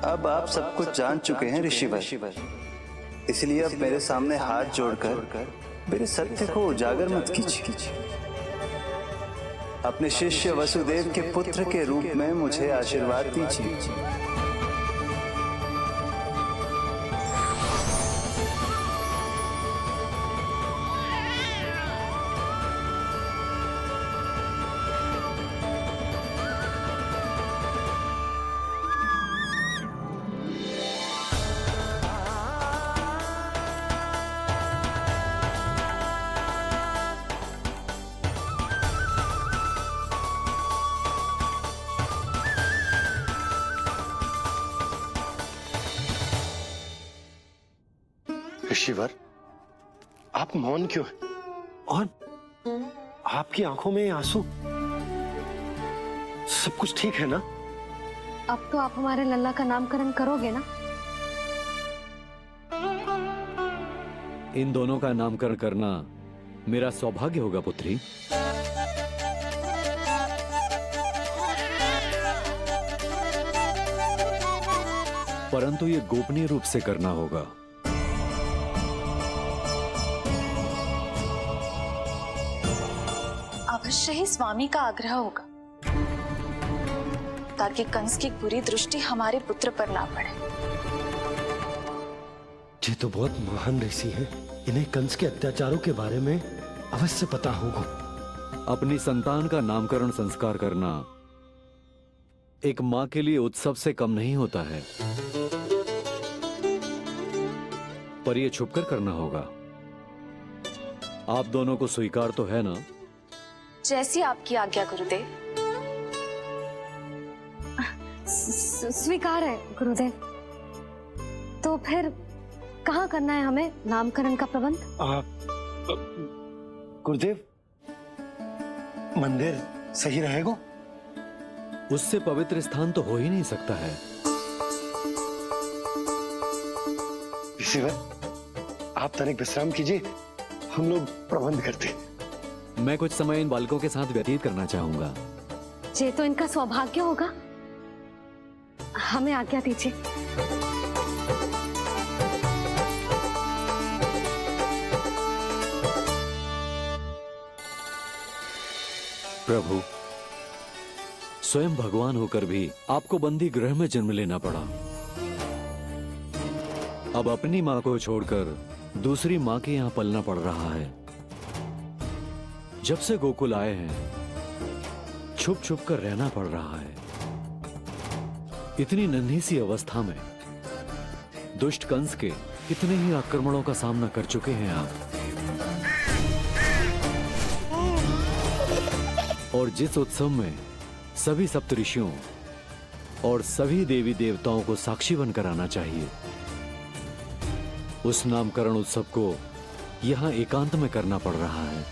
अब आप सब कुछ जान चुके हैं ऋषिवर, इसलिए अब मेरे सामने हाथ जोड़कर मेरे सत्य को उजागर मत कीजिए। अपने शिष्य वसुदेव के पुत्र के रूप में मुझे आशीर्वाद दीजिए। ऋषिवर, आप मौन क्यों हैं? और आपकी आंखों में आंसू, सब कुछ ठीक है ना? अब तो आप हमारे लल्ला का नामकरण करोगे ना? इन दोनों का नामकरण करना मेरा सौभाग्य होगा पुत्री। परंतु ये गोपनीय रूप से करना होगा। अवश्य ही स्वामी का आग्रह होगा, ताकि कंस की बुरी दृष्टि हमारे पुत्र पर ना पड़े। ये तो बहुत महान ऋषि हैं, इन्हें कंस के अत्याचारों के बारे में अवश्य पता होगा। अपनी संतान का नामकरण संस्कार करना एक मां के लिए उत्सव से कम नहीं होता है, पर यह छुपकर करना होगा। आप दोनों को स्वीकार तो है ना? जैसी आपकी आज्ञा गुरुदेव। स्वीकार है गुरुदेव। तो फिर कहाँ करना है हमें नामकरण का प्रबंध? गुरुदेव, मंदिर सही रहेगा? उससे पवित्र स्थान तो हो ही नहीं सकता है। ऋषिवर, आप तनिक विश्राम कीजिए, हम लोग प्रबंध करते हैं। मैं कुछ समय इन बालकों के साथ व्यतीत करना चाहूंगा। ये तो इनका सौभाग्य होगा। हमें आज्ञा दीजिए। प्रभु, स्वयं भगवान होकर भी आपको बंदी गृह में जन्म लेना पड़ा। अब अपनी मां को छोड़कर दूसरी मां के यहां पलना पड़ रहा है। जब से गोकुल आए हैं छुप छुप कर रहना पड़ रहा है। इतनी नन्ही सी अवस्था में दुष्ट कंस के कितने ही आक्रमणों का सामना कर चुके हैं आप। और जिस उत्सव में सभी सप्तऋषियों और सभी देवी देवताओं को साक्षी बनकर आना चाहिए, उस नामकरण उत्सव को यहां एकांत में करना पड़ रहा है।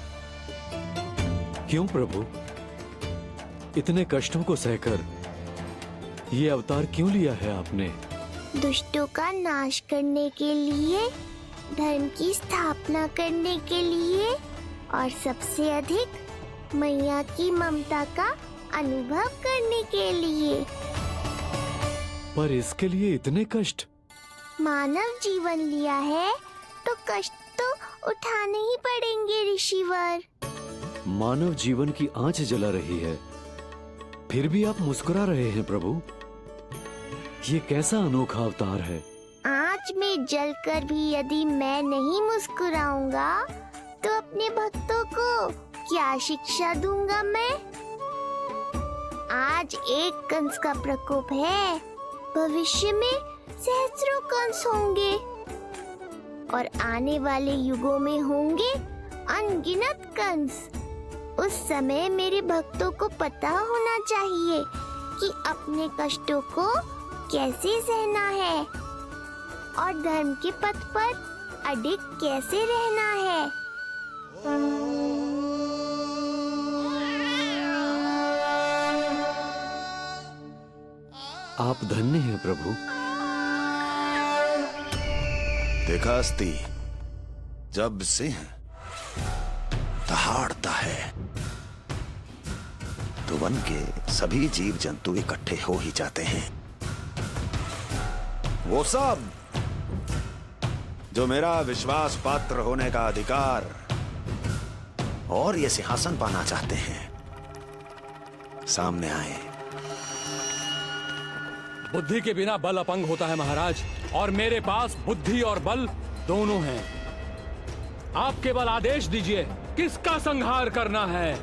क्यों प्रभु, इतने कष्टों को सहकर ये अवतार क्यों लिया है आपने? दुष्टों का नाश करने के लिए, धर्म की स्थापना करने के लिए और सबसे अधिक मैया की ममता का अनुभव करने के लिए। पर इसके लिए इतने कष्ट? मानव जीवन लिया है तो कष्ट तो उठाने ही पड़ेंगे ऋषिवर। मानव जीवन की आंच जला रही है, फिर भी आप मुस्कुरा रहे हैं प्रभु। ये कैसा अनोखा अवतार है? आंच में जलकर भी यदि मैं नहीं मुस्कुराऊंगा तो अपने भक्तों को क्या शिक्षा दूंगा मैं? आज एक कंस का प्रकोप है, भविष्य में सहस्रों कंस होंगे और आने वाले युगों में होंगे अनगिनत कंस। उस समय मेरे भक्तों को पता होना चाहिए कि अपने कष्टों को कैसे सहना है और धर्म के पथ पर अडिग कैसे रहना है। आप धन्य हैं प्रभु। देखा अस्ति, जब सिंह दहाड़ता है तो वन के सभी जीव जंतु इकट्ठे हो ही जाते हैं। वो सब जो मेरा विश्वास पात्र होने का अधिकार और ये सिंहासन पाना चाहते हैं, सामने आए। बुद्धि के बिना बल अपंग होता है महाराज, और मेरे पास बुद्धि और बल दोनों हैं। आप केवल आदेश दीजिए किसका संहार करना है।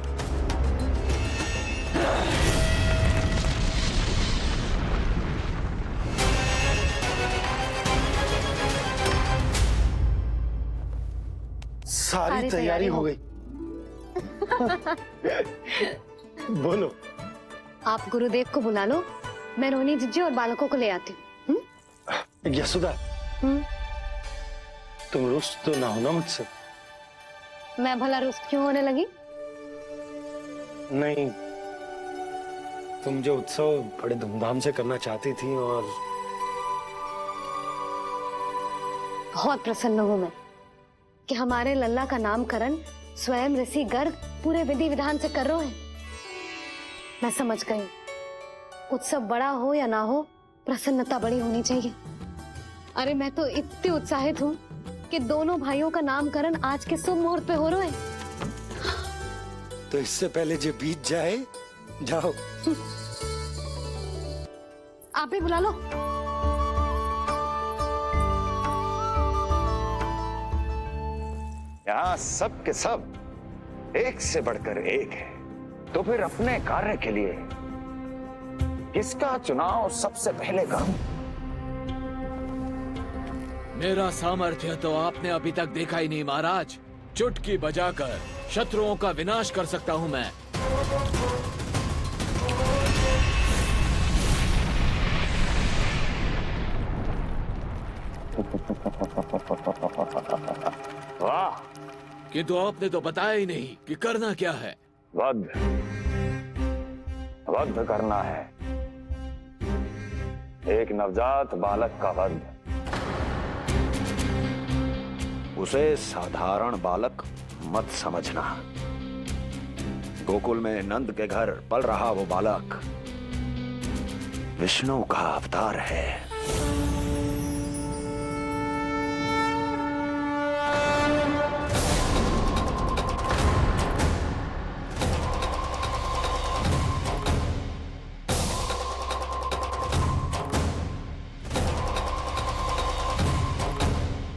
सारी तैयारी हो गई। बोलो। आप गुरुदेव को बुला लो, मैं रोहिणी जीजी और बालकों को ले आती हूँ। यशोदा, तुम रुष्ट तो ना हो ना मुझसे? मैं भला रुष्ट क्यों होने लगी? नहीं, तुम जो उत्सव बड़े धूमधाम से करना चाहती थी और बहुत प्रसन्न हूँ मैं कि हमारे लल्ला का नामकरण स्वयं ऋषि गर्ग पूरे विधि विधान से कर रहे हैं। मैं समझ गई, उत्सव बड़ा हो या ना हो, प्रसन्नता बड़ी होनी चाहिए। अरे मैं तो इतनी उत्साहित हूँ कि दोनों भाइयों का नामकरण आज के शुभ मुहूर्त पे हो रहे हैं। तो इससे पहले जो बीत जाए, जाओ। आप भी बुला लो। यहाँ सब के सब एक से बढ़कर एक है, तो फिर अपने कार्य के लिए किसका चुनाव सबसे पहले करूं? मेरा सामर्थ्य तो आपने अभी तक देखा ही नहीं महाराज। चुटकी बजाकर शत्रुओं का विनाश कर सकता हूं मैं। वाह! किंतु आपने तो बताया ही नहीं कि करना क्या है। वध करना है, एक नवजात बालक का वध। उसे साधारण बालक मत समझना। गोकुल में नंद के घर पल रहा वो बालक विष्णु का अवतार है।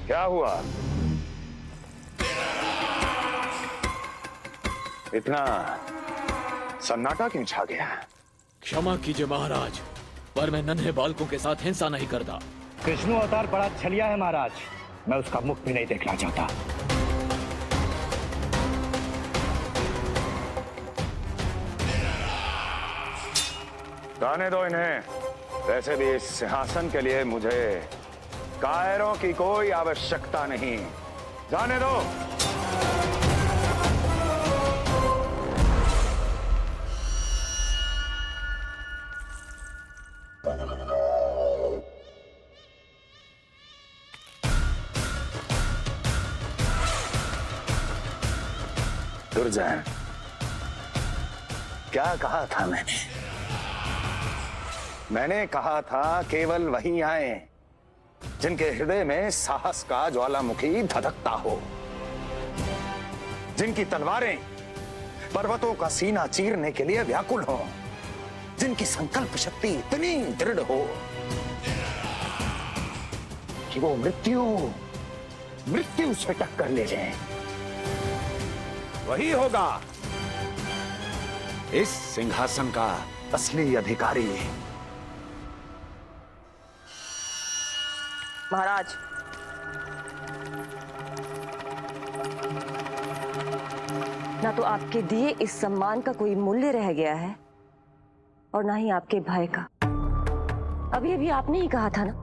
क्या हुआ? इतना सन्नाटा क्यों छा गया? क्षमा कीजिए महाराज, पर मैं नन्हे बालकों के साथ हिंसा नहीं करता। विष्णु अवतार बड़ा छलिया है महाराज, मैं उसका मुख भी नहीं देखना चाहता। जाने दो इन्हें। वैसे भी इस सिंहासन के लिए मुझे कायरों की कोई आवश्यकता नहीं। जाने दो। दुर्जन, क्या कहा था मैंने कहा था केवल वही आए जिनके हृदय में साहस का ज्वालामुखी धधकता हो, जिनकी तलवारें पर्वतों का सीना चीरने के लिए व्याकुल हो, जिनकी संकल्प शक्ति इतनी दृढ़ हो कि वो मृत्यु से टक्कर ले जाए। वही होगा इस सिंहासन का असली अधिकारी। महाराज, ना तो आपके दिए इस सम्मान का कोई मूल्य रह गया है और ना ही आपके भय का। अभी अभी आपने ही कहा था ना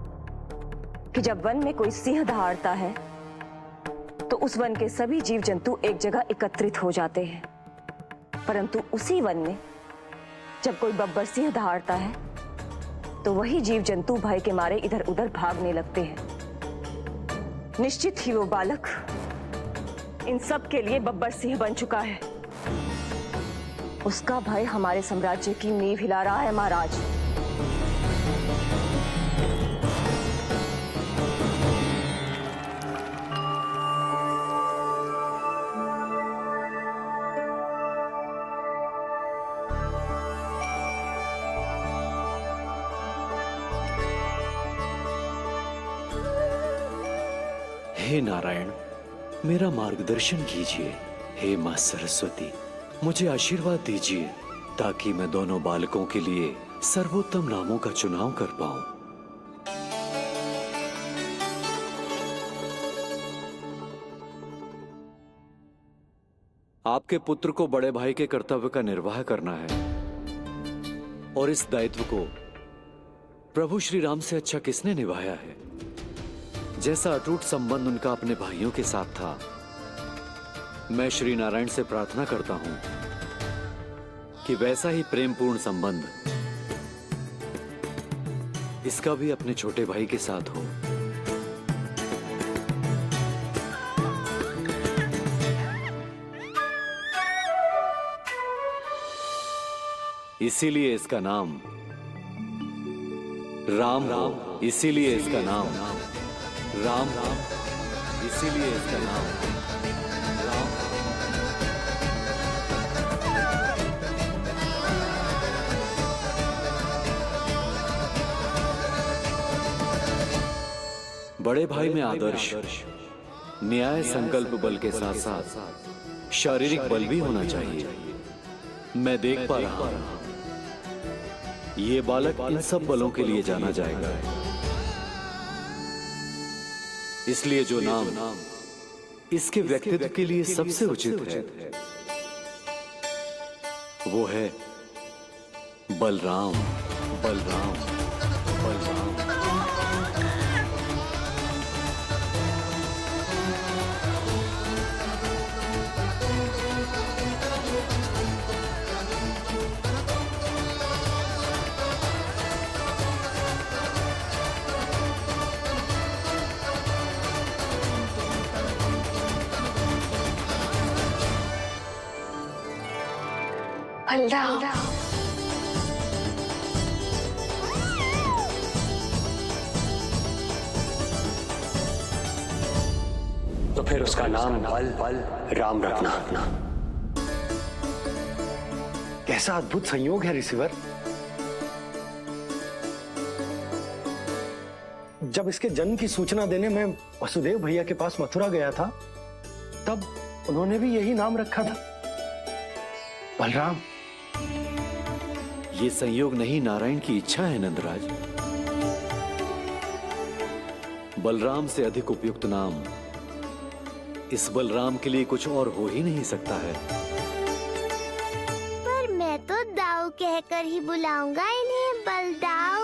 कि जब वन में कोई सिंह दहाड़ता है तो उस वन के सभी जीव जंतु एक जगह एकत्रित हो जाते हैं, परंतु उसी वन में जब कोई बब्बर सिंह दहाड़ता है तो वही जीव जंतु भय के मारे इधर उधर भागने लगते हैं। निश्चित ही वो बालक इन सब के लिए बब्बर सिंह बन चुका है। उसका भय हमारे साम्राज्य की नींव हिला रहा है महाराज। हे नारायण, मेरा मार्गदर्शन कीजिए। हे मां सरस्वती, मुझे आशीर्वाद दीजिए ताकि मैं दोनों बालकों के लिए सर्वोत्तम नामों का चुनाव कर पाऊं। आपके पुत्र को बड़े भाई के कर्तव्य का निर्वाह करना है और इस दायित्व को प्रभु श्री राम से अच्छा किसने निभाया है? जैसा अटूट संबंध उनका अपने भाइयों के साथ था, मैं श्री नारायण से प्रार्थना करता हूं कि वैसा ही प्रेमपूर्ण संबंध इसका भी अपने छोटे भाई के साथ हो। इसीलिए इसका नाम राम हो, इसीलिए इसका नाम राम, इसीलिए इसका नाम राम। बड़े भाई में आदर्श, न्याय, संकल्प बल के साथ साथ शारीरिक बल भी होना चाहिए। मैं देख पा रहा हूं ये बालक इन सब बलों के लिए जाना जाएगा। इसलिए जो नाम इसके व्यक्तित्व के लिए सबसे उचित है वो है बलराम। बलराम, बलराम। बलराम, तो फिर उसका नाम बल राम रखना। कैसा अद्भुत संयोग है रिसीवर। जब इसके जन्म की सूचना देने मैं वसुदेव भैया के पास मथुरा गया था, तब उन्होंने भी यही नाम रखा था, बलराम। ये संयोग नहीं, नारायण की इच्छा है नंदराज। बलराम से अधिक उपयुक्त नाम इस बलराम के लिए कुछ और हो ही नहीं सकता है। पर मैं तो दाऊ कहकर ही बुलाऊंगा इन्हें, बलदाऊ।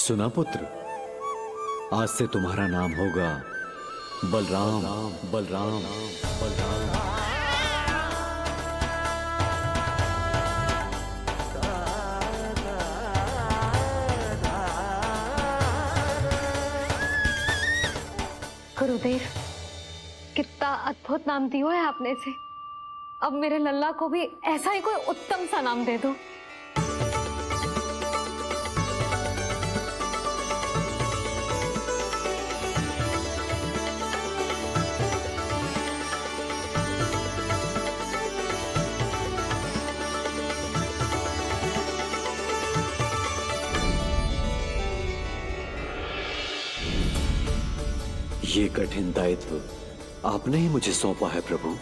सुना पुत्र, आज से तुम्हारा नाम होगा बलराम। बलराम, बलराम। गुरुदेव, कितना अद्भुत नाम दियो है आपने इसे। अब मेरे लल्ला को भी ऐसा ही कोई उत्तम सा नाम दे दो। ये कठिन दायित्व आपने ही मुझे सौंपा है प्रभु।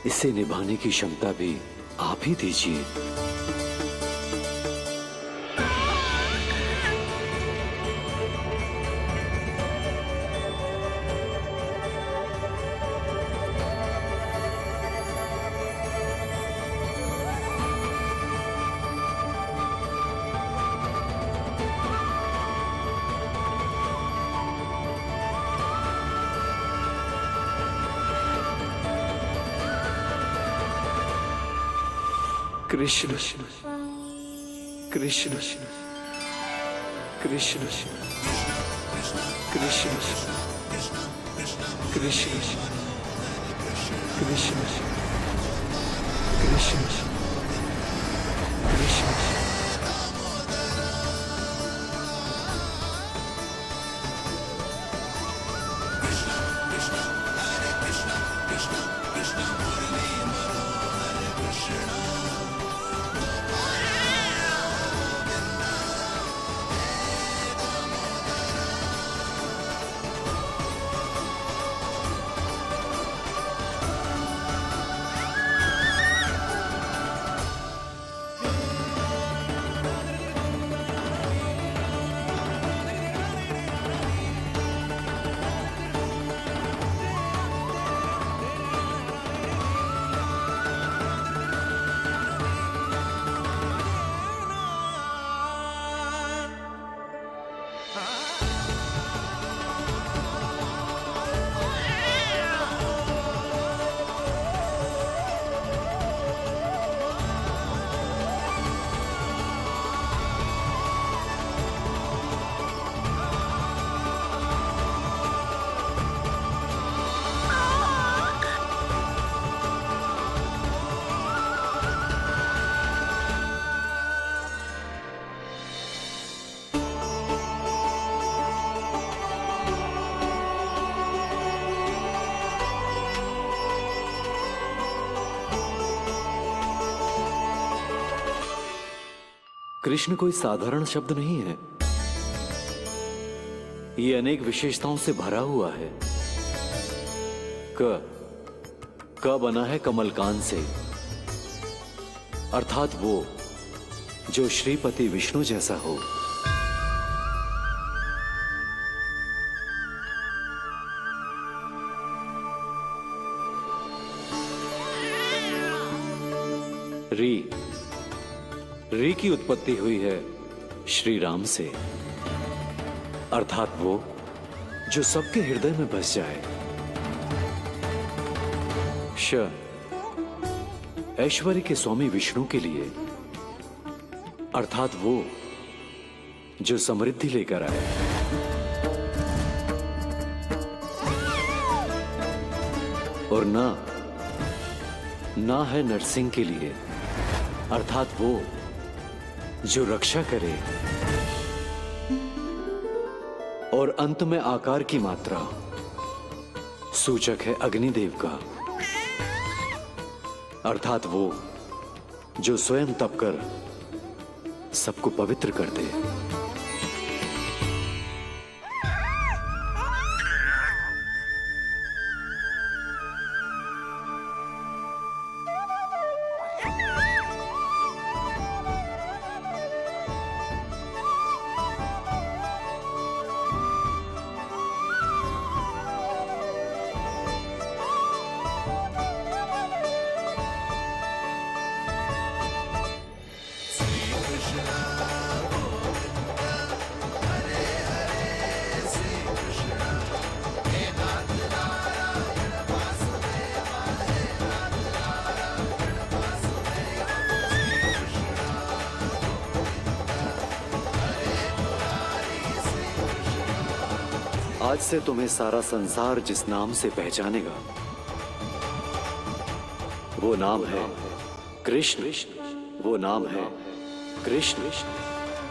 इसे निभाने की क्षमता भी आप ही दीजिए। कृष्ण कृष्ण कृष्ण कृष्ण कृष्ण कृष्ण कृष्ण कृष्ण। कृष्ण कोई साधारण शब्द नहीं है। ये अनेक विशेषताओं से भरा हुआ है। क बना है कमलकांत से, अर्थात वो जो श्रीपति विष्णु जैसा हो। री की उत्पत्ति हुई है श्री राम से, अर्थात वो जो सबके हृदय में बस जाए। श ऐश्वर्य के स्वामी विष्णु के लिए, अर्थात वो जो समृद्धि लेकर आए। और ना है नरसिंह के लिए, अर्थात वो जो रक्षा करे। और अंत में आकार की मात्रा सूचक है अग्निदेव का, अर्थात वो जो स्वयं तप कर सबको पवित्र कर दे। आज से तुम्हें सारा संसार जिस नाम से पहचानेगा वो नाम है कृष्ण। वो नाम है कृष्ण।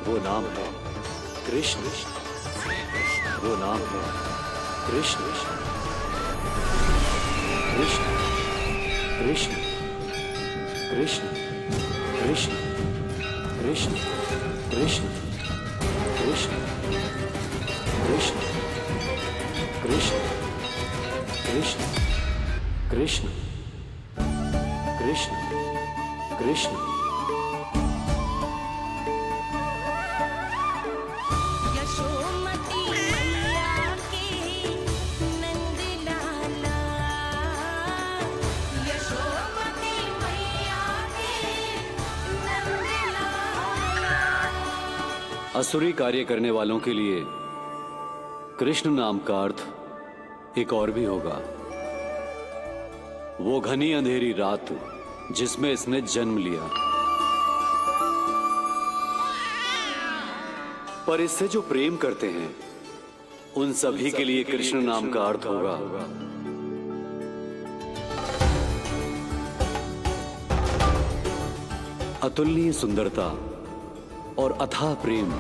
वो नाम है कृष्ण। वो नाम है कृष्ण। कृष्ण कृष्ण कृष्ण कृष्ण कृष्ण कृष्ण कृष्ण कृष्ण कृष्ण कृष्ण कृष्ण कृष्ण कृष्ण। यशोमती मैया के नंद लाला, यशोमती मैया के नंद लाला। असुरी कार्य करने वालों के लिए कृष्ण नाम का अर्थ एक और भी होगा। वो घनी अंधेरी रात जिसमें इसने जन्म लिया, पर इससे जो प्रेम करते हैं उन सभी के लिए कृष्ण नाम का अर्थ होगा अतुलनीय सुंदरता और अथाह प्रेम।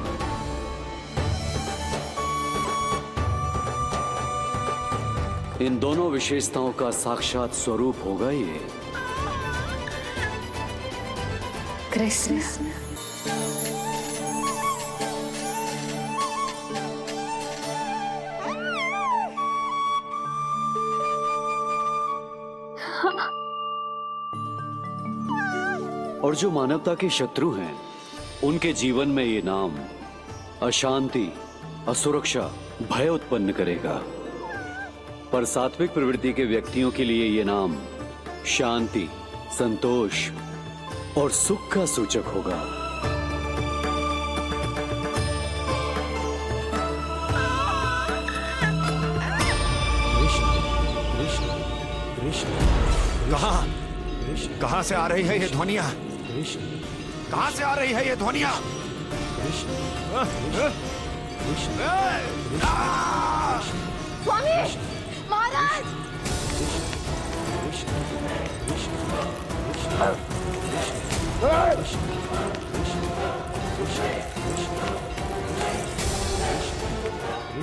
इन दोनों विशेषताओं का साक्षात स्वरूप होगा ये कृष्ण। और जो मानवता के शत्रु हैं उनके जीवन में ये नाम अशांति, असुरक्षा, भय उत्पन्न करेगा। पर सात्विक प्रवृत्ति के व्यक्तियों के लिए ये नाम शांति, संतोष और सुख का सूचक होगा। कहां से आ रही है ये ध्वनियां? कहां से आ रही है ये ध्वनियां? स्वामी महाराज,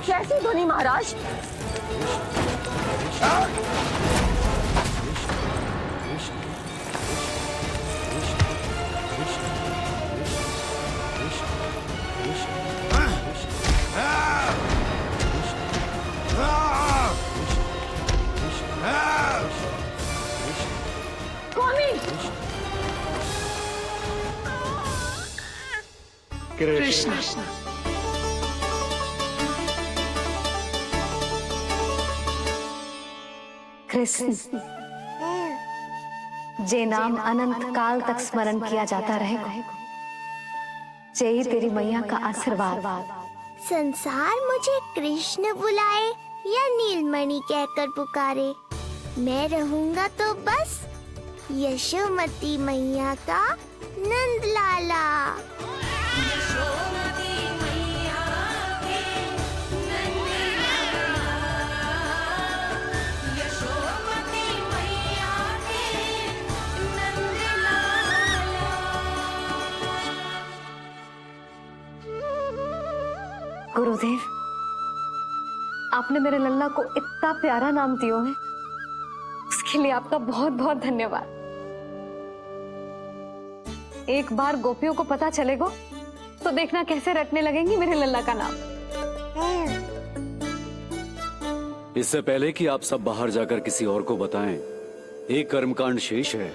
कैसी ध्वनि महाराज? कृष्ण। कृष्ण, जे नाम अनंत काल तक स्मरण किया जाता रहेगा, जे ही तेरी मैया का आशीर्वाद। संसार मुझे कृष्ण बुलाए या नीलमणि कहकर पुकारे, मैं रहूंगा तो बस यशोमती मैया का नंद लाला। यशोमती मैया के नंद लाला, यशोमती मैया के नंद लाला। गुरुदेव, आपने मेरे लल्ला को इतना प्यारा नाम दिया है, उसके लिए आपका बहुत बहुत धन्यवाद। एक बार गोपियों को पता चलेगा तो देखना कैसे रटने लगेंगी मेरे लल्ला का नाम। इससे पहले कि आप सब बाहर जाकर किसी और को बताएं, एक कर्मकांड शेष है।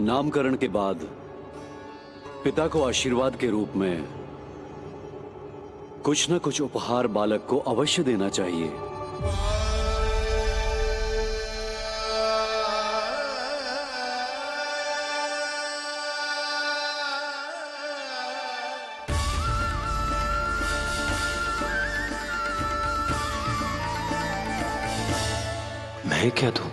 नामकरण के बाद पिता को आशीर्वाद के रूप में कुछ न कुछ उपहार बालक को अवश्य देना चाहिए। मैं क्या दूं?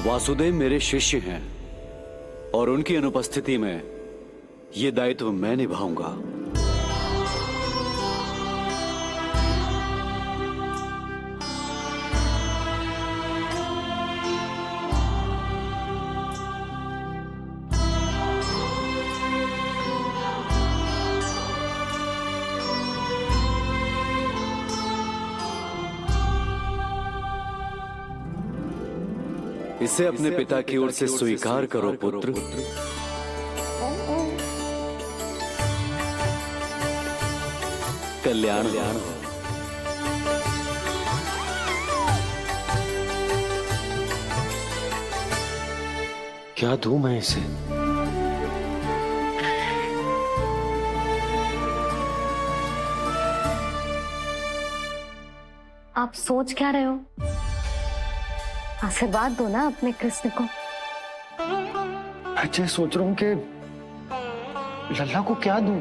वासुदेव मेरे शिष्य हैं और उनकी अनुपस्थिति में यह दायित्व मैं निभाऊंगा। इसे अपने पिता की ओर से स्वीकार करो पुत्र। कल्याण हो। क्या दूं मैं इसे? आप सोच क्या रहे हो? आशीर्वाद दो ना अपने कृष्ण को। अच्छा, सोच रहा हूं कि लल्ला को क्या दूं?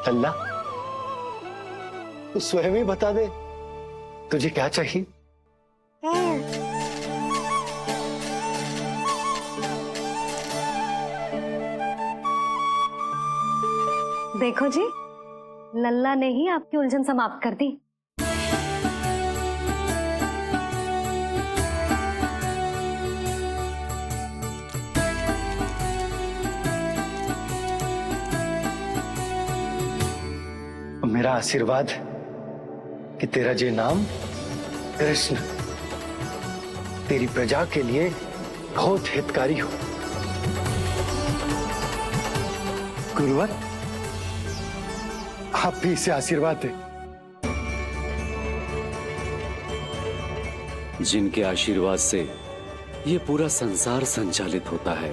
लल्ला, तू स्वयं ही बता दे तुझे क्या चाहिए। देखो जी, लल्ला ने ही आपकी उलझन समाप्त कर दी। मेरा आशीर्वाद कि तेरा ये नाम कृष्ण तेरी प्रजा के लिए बहुत हितकारी हो। गुरुवर, आप भी इसे आशीर्वाद दें। जिनके आशीर्वाद से ये पूरा संसार संचालित होता है,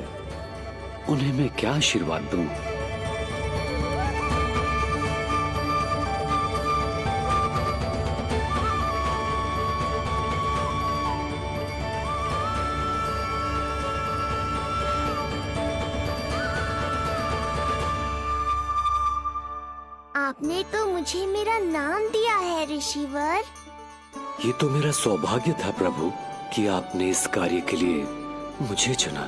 उन्हें मैं क्या आशीर्वाद दूं? आपने तो मुझे मेरा नाम दिया है ऋषिवर। ये तो मेरा सौभाग्य था प्रभु कि आपने इस कार्य के लिए मुझे चुना।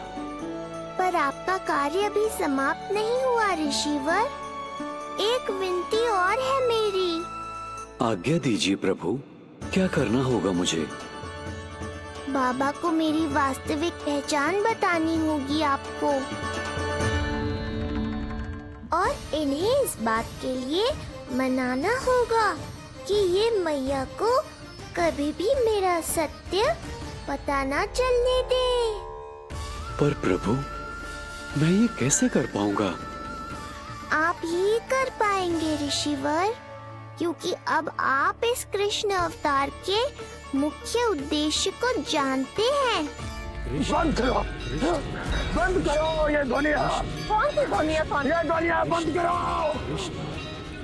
पर आपका कार्य अभी समाप्त नहीं हुआ ऋषिवर। एक विनती और है मेरी। आज्ञा दीजिए प्रभु, क्या करना होगा मुझे? बाबा को मेरी वास्तविक पहचान बतानी होगी आपको, और इन्हें इस बात के लिए मनाना होगा कि ये मैया को कभी भी मेरा सत्य पता ना चलने दे। पर प्रभु, मैं ये कैसे कर पाऊंगा? आप ही कर पाएंगे ऋषिवर, क्योंकि अब आप इस कृष्ण अवतार के मुख्य उद्देश्य को जानते हैं। बंद करो, बंद करो ये दुनिया। कौन सी दुनिया? ये दुनिया बंद करो,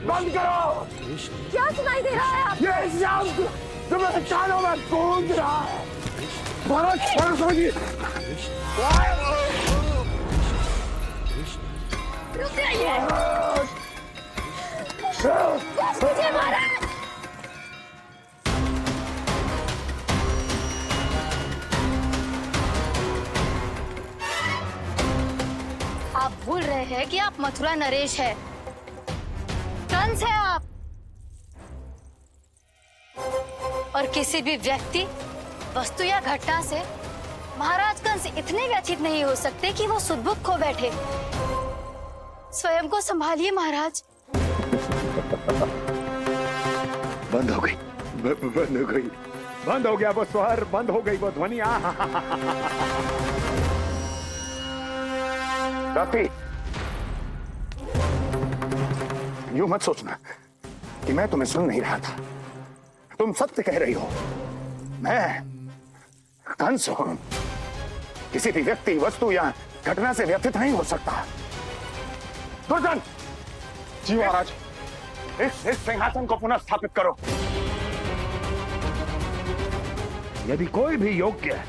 बंद करो। क्या सुनाई दे रहा है आप? ये शब्द तुम्हें कानों में गूंज रहा है। बहुत समझिए। रुक जाइए। मुझे मारा। आप भूल रहे हैं कि आप मथुरा नरेश है, कंस है आप। और किसी भी व्यक्ति, वस्तु या घटना से महाराज कंस इतने व्यथित नहीं हो सकते कि वो सुदबुद खो बैठे। स्वयं को संभालिए महाराज। बंद हो गई, बंद हो गई, बंद हो गया वो स्वर, बंद हो गई वो ध्वनि। रति, यूं मत सोचना कि मैं तुम्हें सुन नहीं रहा था। तुम सत्य कह रही हो। मैं कंस हूं। किसी भी व्यक्ति, वस्तु या घटना से व्यथित नहीं हो सकता। दुर्जन, जी महाराज, इस सिंहासन को पुनः स्थापित करो। यदि कोई भी योग्य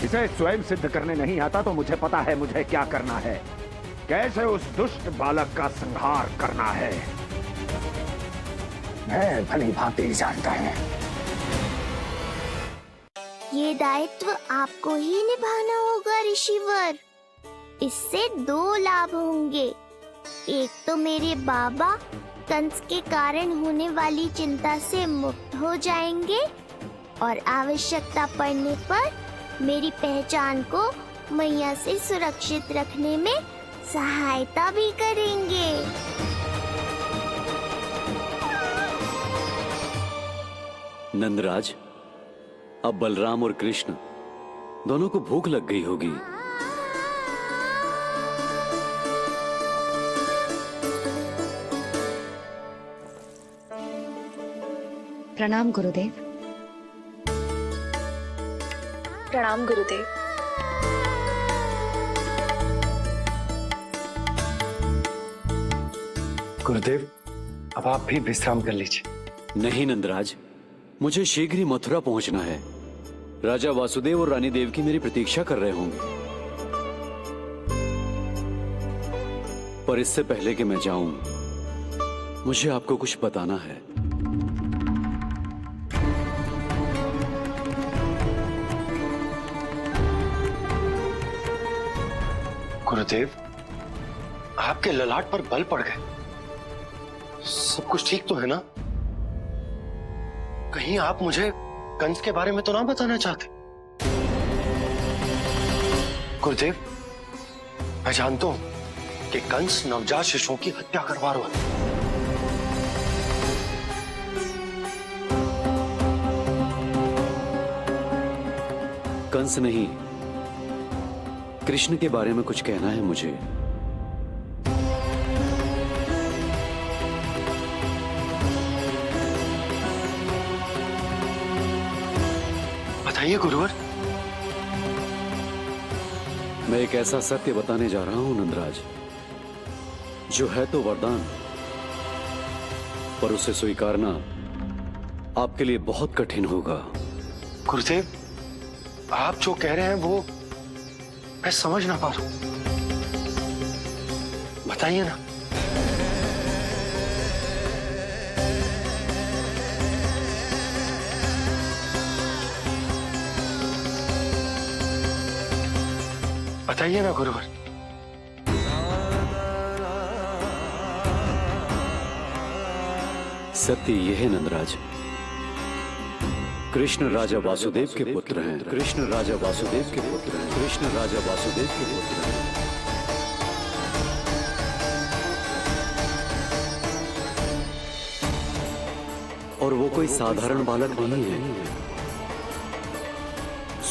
इसे स्वयं सिद्ध करने नहीं आता तो मुझे पता है मुझे क्या करना है, कैसे उस दुष्ट बालक का संहार करना है। मैं भली भांति जानता हूं। ये दायित्व आपको ही निभाना होगा ऋषिवर। इससे दो लाभ होंगे। एक तो मेरे बाबा कंस के कारण होने वाली चिंता से मुक्त हो जाएंगे, और आवश्यकता पड़ने पर मेरी पहचान को मैया से सुरक्षित रखने में सहायता भी करेंगे। नंदराज, अब बलराम और कृष्ण दोनों को भूख लग गई होगी। प्रणाम गुरुदेव। प्रणाम गुरुदेव। गुरुदेव, अब आप भी विश्राम कर लीजिए। नहीं नंदराज, मुझे शीघ्र ही मथुरा पहुंचना है। राजा वासुदेव और रानी देवकी मेरी प्रतीक्षा कर रहे होंगे। पर इससे पहले कि मैं जाऊं, मुझे आपको कुछ बताना है। गुरुदेव, आपके ललाट पर बल पड़ गए। सब कुछ ठीक तो है ना? कहीं आप मुझे कंस के बारे में तो ना बताना चाहते? गुरुदेव, मैं जानता हूं कि कंस नवजात शिशुओं की हत्या करवा रहा है। कंस नहीं, कृष्ण के बारे में कुछ कहना है मुझे। बताइए गुरुवर। मैं एक ऐसा सत्य बताने जा रहा हूं नंदराज, जो है तो वरदान, पर उसे स्वीकारना आपके लिए बहुत कठिन होगा। गुरुदेव, आप जो कह रहे हैं वो मैं समझ ना पा रहा हूं। बताइए ना। बताइए ना गुरुवर। सत्य यह है नंदराज, कृष्ण राजा वासुदेव के पुत्र हैं। कृष्ण राजा वासुदेव के पुत्र हैं। कृष्ण राजा वासुदेव के पुत्र हैं। और वो कोई साधारण बालक नहीं है,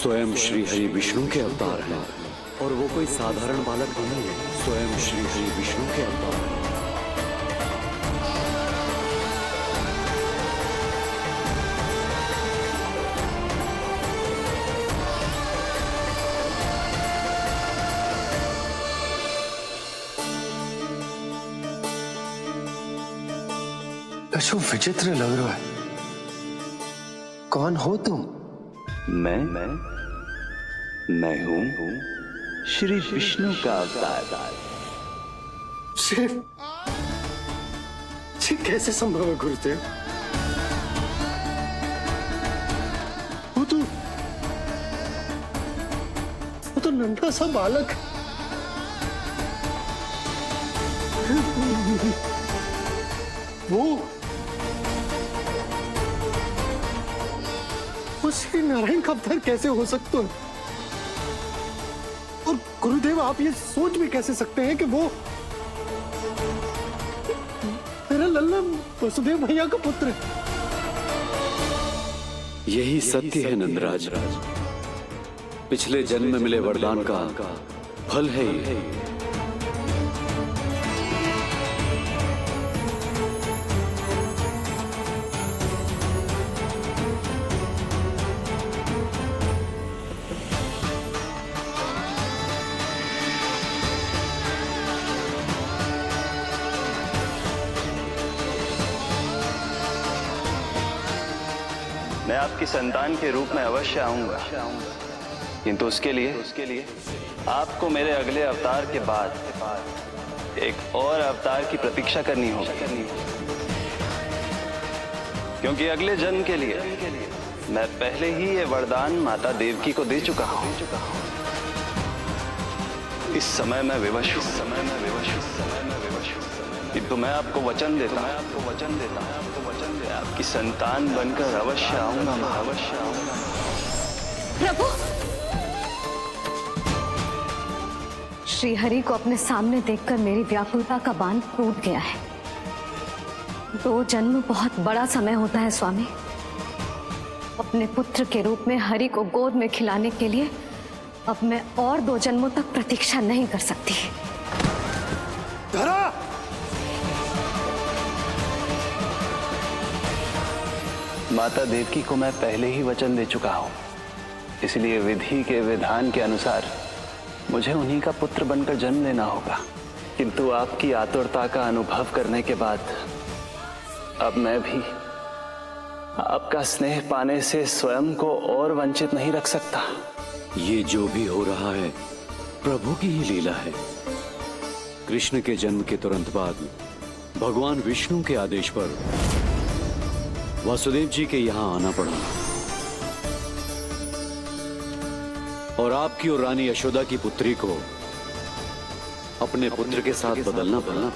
स्वयं श्री हरि विष्णु के अवतार हैं। और वो कोई साधारण बालक नहीं है, स्वयं श्री हरि विष्णु के अवतार हैं। जो विचित्र लग रहा है। कौन हो तुम? मैं हूं श्री विष्णु का अवतार। ये कैसे संभव है गुरुदेव? वो तो नन्हा सा बालक। वो श्री नारायण का अवतार कैसे हो सकता है? और गुरुदेव, आप ये सोच भी कैसे सकते हैं कि वो मेरा लल्ला वसुदेव भैया का पुत्र है? यही सत्य है नंदराज, पिछले जन्म में मिले वरदान का फल है ये। मैं आपकी संतान के रूप में अवश्य आऊंगा, किंतु उसके लिए आपको मेरे अगले अवतार के बाद एक और अवतार की प्रतीक्षा करनी होगी, क्योंकि अगले जन्म के लिए मैं पहले ही ये वरदान माता देवकी को दे चुका हूं। इस समय मैं विवश हूं, किंतु मैं आपको वचन देता हूं, आपकी संतान बनकर अवश्य आऊंगा, अवश्य आऊंगा। प्रभु, श्रीहरि को अपने सामने देखकर मेरी व्याकुलता का बांध टूट गया है। 2 जन्म बहुत बड़ा समय होता है स्वामी। अपने पुत्र के रूप में हरि को गोद में खिलाने के लिए अब मैं और 2 जन्मों तक प्रतीक्षा नहीं कर सकती। धरा! माता देवकी को मैं पहले ही वचन दे चुका हूं, इसलिए विधि के विधान के अनुसार मुझे उन्हीं का पुत्र बनकर जन्म लेना होगा। किंतु आपकी आतुरता का अनुभव करने के बाद अब मैं भी आपका स्नेह पाने से स्वयं को और वंचित नहीं रख सकता। ये जो भी हो रहा है प्रभु की ही लीला है। कृष्ण के जन्म के तुरंत बाद भगवान विष्णु के आदेश पर वासुदेव जी के यहां आना पड़ा और आपकी और रानी यशोदा की पुत्री को अपने पुत्र के साथ बदलना पड़ा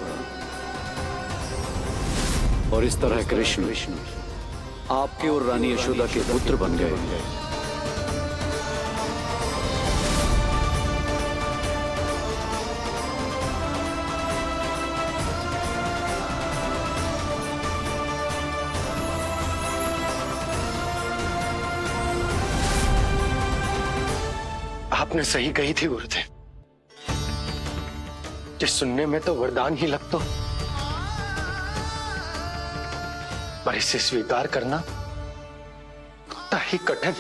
और इस तरह कृष्ण आपके और रानी यशोदा के पुत्र बन गए। आपने सही कही थी गुरुदेव, जिस सुनने में तो वरदान ही लगता, पर इसे स्वीकार करना होता ही कठिन।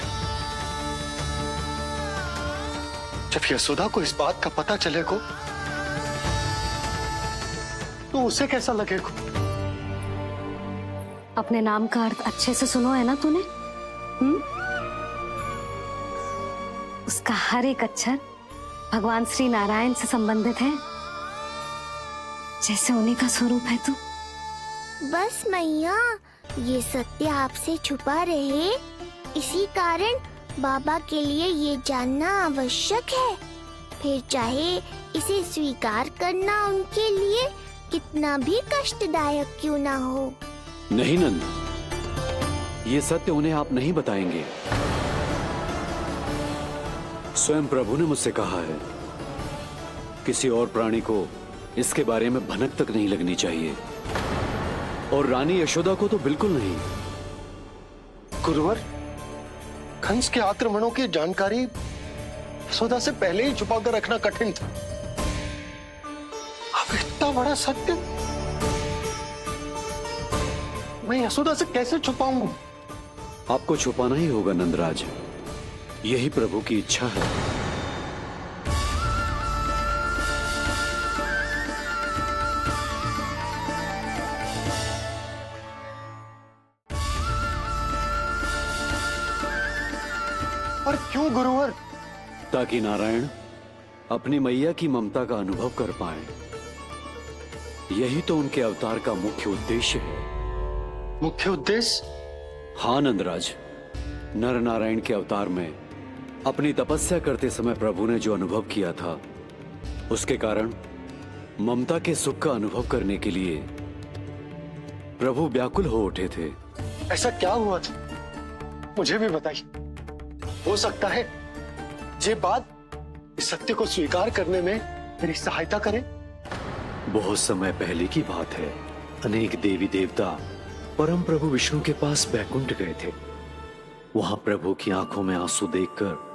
जब यशोदा को इस बात का पता चलेगा तो उसे कैसा लगेगा? अपने नाम का अर्थ अच्छे से सुनो है ना तूने? उसका हर एक अक्षर भगवान श्री नारायण से संबंधित है, जैसे उन्हीं का स्वरूप है तू। बस मैया, ये सत्य आपसे छुपा रहे, इसी कारण बाबा के लिए ये जानना आवश्यक है। फिर चाहे इसे स्वीकार करना उनके लिए कितना भी कष्टदायक क्यों ना हो। नहीं नंद, ये सत्य उन्हें आप नहीं बताएंगे। स्वयं प्रभु ने मुझसे कहा है, किसी और प्राणी को इसके बारे में भनक तक नहीं लगनी चाहिए, और रानी यशोदा को तो बिल्कुल नहीं। गुरुवर, कंस के आक्रमणों की जानकारी यशोदा से पहले ही छुपा कर रखना कठिन था। अब इतना बड़ा सत्य मैं यशोदा से कैसे छुपाऊंगा? आपको छुपाना ही होगा नंदराज, यही प्रभु की इच्छा है। पर क्यों गुरुवर? ताकि नारायण अपनी मैया की ममता का अनुभव कर पाए। यही तो उनके अवतार का मुख्य उद्देश्य है। मुख्य उद्देश्य? हाँ नंदराज, नर नारायण के अवतार में अपनी तपस्या करते समय प्रभु ने जो अनुभव किया था, उसके कारण ममता के सुख का अनुभव करने के लिए प्रभु व्याकुल हो उठे थे। ऐसा क्या हुआ था, मुझे भी बताइए। हो सकता है ये बात इस सत्य को स्वीकार करने में मेरी सहायता करे। बहुत समय पहले की बात है, अनेक देवी देवता परम प्रभु विष्णु के पास बैकुंठ गए थे। वहां प्रभु की आंखों में आंसू देखकर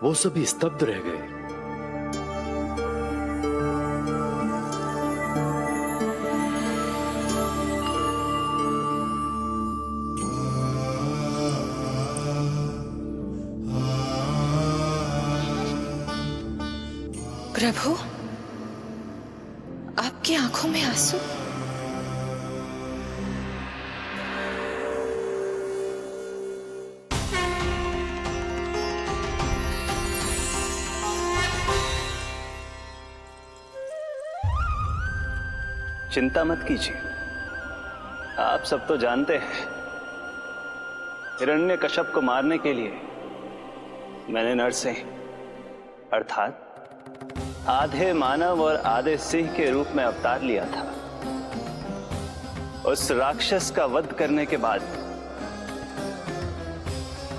वो सभी स्तब्ध रह गए। प्रभु, आपकी आंखों में आंसू? चिंता मत कीजिए, आप सब तो जानते हैं, हिरण्यकश्यप को मारने के लिए मैंने नरसिंह अर्थात आधे मानव और आधे सिंह के रूप में अवतार लिया था। उस राक्षस का वध करने के बाद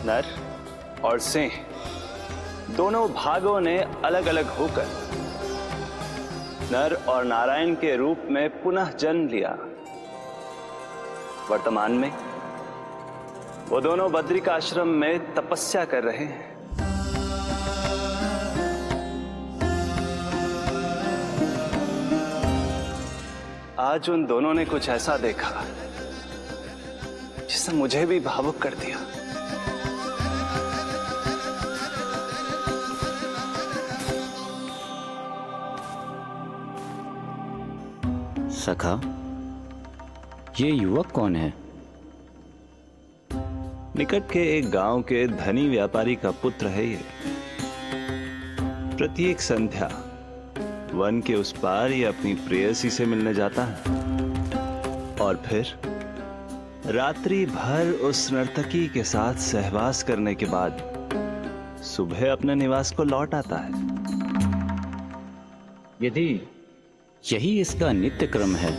नर और सिंह दोनों भागों ने अलग अलग होकर नर और नारायण के रूप में पुनः जन्म लिया। वर्तमान में वो दोनों बद्रिकाश्रम में तपस्या कर रहे हैं। आज उन दोनों ने कुछ ऐसा देखा जिसने मुझे भी भावुक कर दिया। सखा, ये युवक कौन है? निकट के एक गांव के धनी व्यापारी का पुत्र है ये। प्रत्येक संध्या वन के उस पार ये अपनी प्रेयसी से मिलने जाता है और फिर रात्रि भर उस नर्तकी के साथ सहवास करने के बाद सुबह अपने निवास को लौट आता है। यदि यही इसका नित्य क्रम है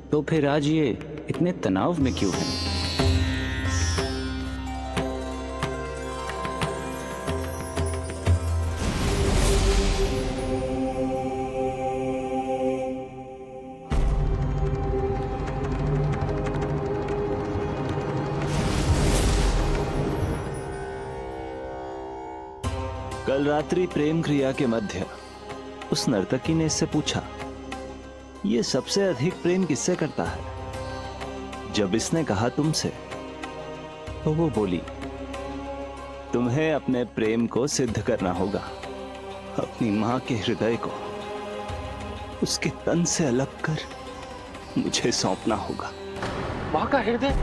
तो फिर आज ये इतने तनाव में क्यों है? कल रात्रि प्रेम क्रिया के मध्य उस नर्तकी ने इससे पूछा, ये सबसे अधिक प्रेम किससे करता है? जब इसने कहा तुमसे, तो वो बोली, तुम्हें अपने प्रेम को सिद्ध करना होगा। अपनी मां के हृदय को उसके तन से अलग कर मुझे सौंपना होगा। मां का हृदय?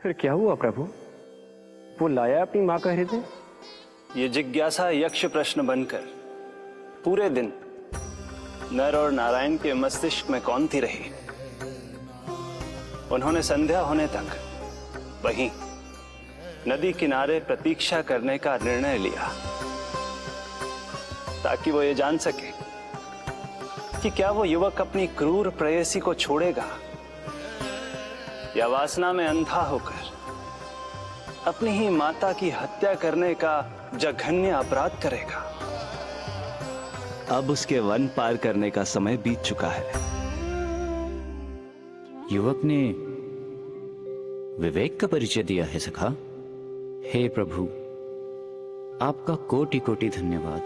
फिर क्या हुआ प्रभु? वो लाया अपनी मां का हृदय? ये जिज्ञासा यक्ष प्रश्न बनकर पूरे दिन नर और नारायण के मस्तिष्क में कौंधती रही। उन्होंने संध्या होने तक वहीं नदी किनारे प्रतीक्षा करने का निर्णय लिया ताकि वो ये जान सके कि क्या वो युवक अपनी क्रूर प्रेयसी को छोड़ेगा या वासना में अंधा होकर अपनी ही माता की हत्या करने का जघन्य अपराध करेगा। अब उसके वन पार करने का समय बीत चुका है। युवक ने विवेक का परिचय दिया है सखा। हे प्रभु, आपका कोटि कोटि धन्यवाद।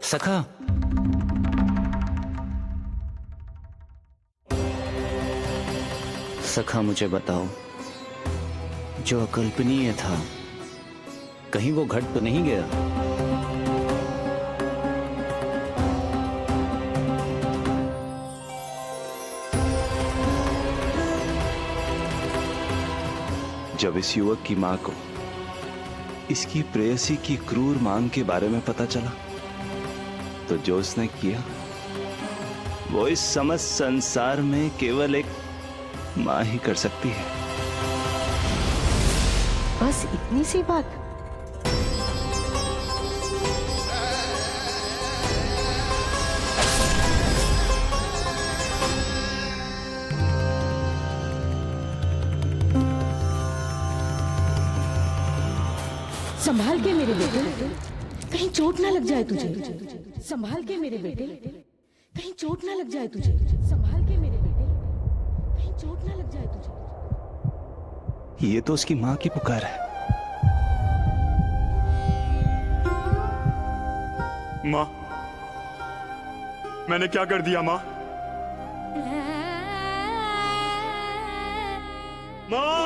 सखा, सखा मुझे बताओ, जो अकल्पनीय था कहीं वो घट तो नहीं गया? जब इस युवक की मां को इसकी प्रेयसी की क्रूर मांग के बारे में पता चला तो जो उसने किया वो इस समस्त संसार में केवल एक मां ही कर सकती है। बस इतनी सी बात? संभाल के मेरे बेटे, कहीं चोट ना लग जाए तुझे। संभाल के मेरे बेटे, कहीं चोट ना लग जाए तुझे। संभाल के मेरे बेटे, कहीं चोट ना लग जाए तुझे। ये तो उसकी मां की पुकार है। मां, मैंने क्या कर दिया मां? मां!